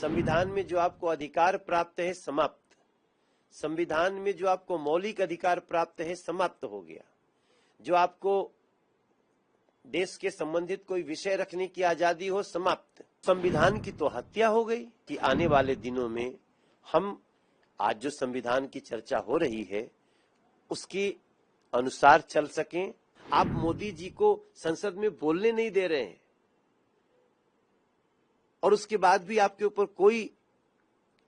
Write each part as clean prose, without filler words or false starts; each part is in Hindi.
संविधान में जो आपको अधिकार प्राप्त है समाप्त, संविधान में जो आपको मौलिक अधिकार प्राप्त है समाप्त हो गया, जो आपको देश के संबंधित कोई विषय रखने की आजादी हो समाप्त। संविधान की तो हत्या हो गई कि आने वाले दिनों में हम आज जो संविधान की चर्चा हो रही है उसके अनुसार चल सकें। आप मोदी जी को संसद में बोलने नहीं दे रहे हैं और उसके बाद भी आपके ऊपर कोई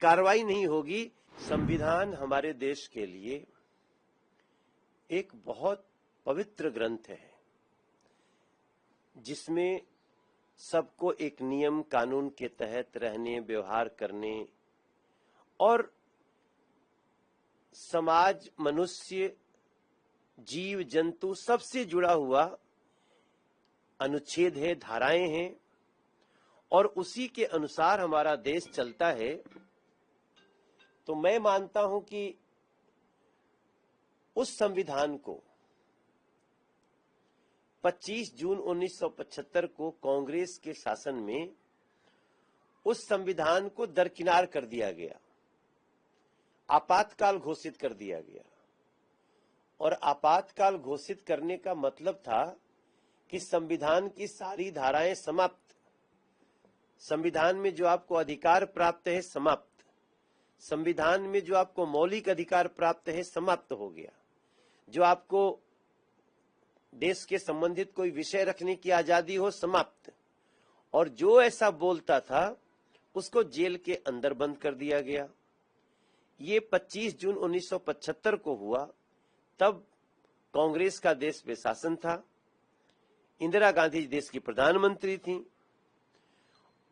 कार्रवाई नहीं होगी। संविधान हमारे देश के लिए एक बहुत पवित्र ग्रंथ है जिसमें सबको एक नियम कानून के तहत रहने, व्यवहार करने और समाज, मनुष्य, जीव जंतु सबसे जुड़ा हुआ अनुच्छेद है, धाराएं हैं और उसी के अनुसार हमारा देश चलता है। तो मैं मानता हूं कि उस संविधान को 25 जून 1975 को कांग्रेस के शासन में उस संविधान को दरकिनार कर दिया गया, आपातकाल घोषित कर दिया गया। और आपातकाल घोषित करने का मतलब था कि संविधान की सारी धाराएं समाप्त, संविधान में जो आपको अधिकार प्राप्त है समाप्त, संविधान में जो आपको मौलिक अधिकार प्राप्त है समाप्त हो गया, जो आपको देश के संबंधित कोई विषय रखने की आजादी हो समाप्त। और जो ऐसा बोलता था उसको जेल के अंदर बंद कर दिया गया। ये 25 जून 1975 को हुआ, तब कांग्रेस का देश पे शासन था, इंदिरा गांधी देश की प्रधानमंत्री थी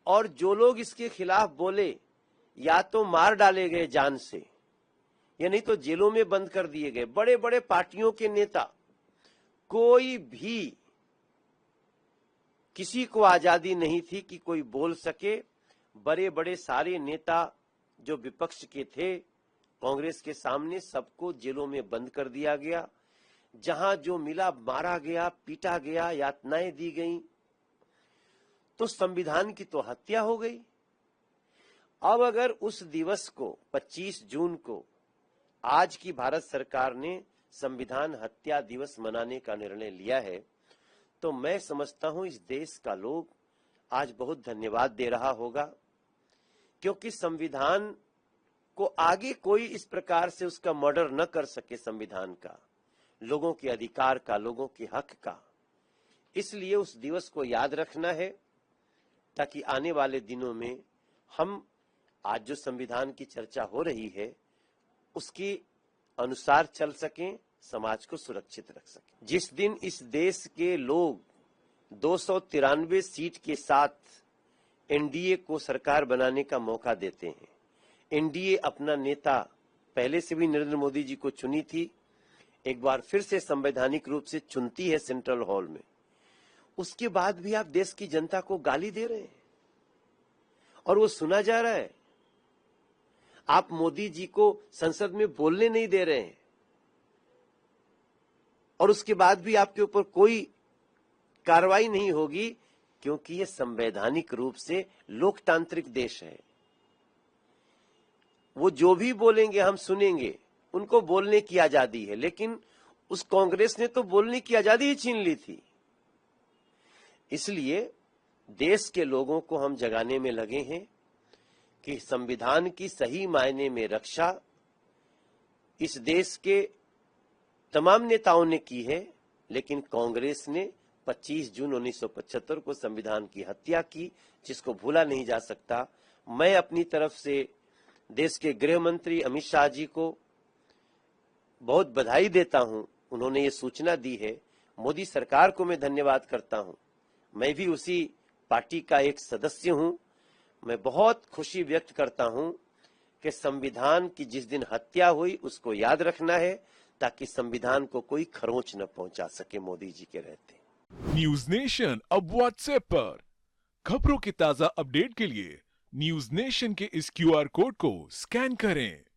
और जो लोग इसके खिलाफ बोले या तो मार डाले गए जान से या नहीं तो जेलों में बंद कर दिए गए। बड़े बड़े पार्टियों के नेता, कोई भी किसी को आजादी नहीं थी कि कोई बोल सके। बड़े बड़े सारे नेता जो विपक्ष के थे कांग्रेस के सामने, सबको जेलों में बंद कर दिया गया। जहां जो मिला मारा गया, पीटा गया, यातनाएं दी गईं। तो संविधान की तो हत्या हो गई। अब अगर उस दिवस को 25 जून को आज की भारत सरकार ने संविधान हत्या दिवस मनाने का निर्णय लिया है तो मैं समझता हूं इस देश का लोग आज बहुत धन्यवाद दे रहा होगा, क्योंकि संविधान को आगे कोई इस प्रकार से उसका मर्डर न कर सके, संविधान का, लोगों के अधिकार का, लोगों के हक का। इसलिए उस दिवस को याद रखना है ताकि आने वाले दिनों में हम आज जो संविधान की चर्चा हो रही है उसके अनुसार चल सकें, समाज को सुरक्षित रख सकें। जिस दिन इस देश के लोग 293 सीट के साथ एनडीए को सरकार बनाने का मौका देते हैं, एनडीए अपना नेता पहले से भी नरेंद्र मोदी जी को चुनी थी, एक बार फिर से संवैधानिक रूप से चुनती है सेंट्रल हॉल में, उसके बाद भी आप देश की जनता को गाली दे रहे हैं और वो सुना जा रहा है। आप मोदी जी को संसद में बोलने नहीं दे रहे हैं और उसके बाद भी आपके ऊपर कोई कार्रवाई नहीं होगी, क्योंकि ये संवैधानिक रूप से लोकतांत्रिक देश है। वो जो भी बोलेंगे हम सुनेंगे, उनको बोलने की आजादी है। लेकिन उस कांग्रेस ने तो बोलने की आजादी ही छीन ली थी। इसलिए देश के लोगों को हम जगाने में लगे हैं कि संविधान की सही मायने में रक्षा इस देश के तमाम नेताओं ने की है, लेकिन कांग्रेस ने 25 जून 1975 को संविधान की हत्या की, जिसको भूला नहीं जा सकता। मैं अपनी तरफ से देश के गृह मंत्री अमित शाह जी को बहुत बधाई देता हूं, उन्होंने ये सूचना दी है। मोदी सरकार को मैं धन्यवाद करता हूं, मैं भी उसी पार्टी का एक सदस्य हूं। मैं बहुत खुशी व्यक्त करता हूं कि संविधान की जिस दिन हत्या हुई उसको याद रखना है ताकि संविधान को कोई खरोंच न पहुंचा सके मोदी जी के रहते। न्यूज नेशन अब व्हाट्सएप पर खबरों के ताजा अपडेट के लिए न्यूज नेशन के इस क्यूआर कोड को स्कैन करें।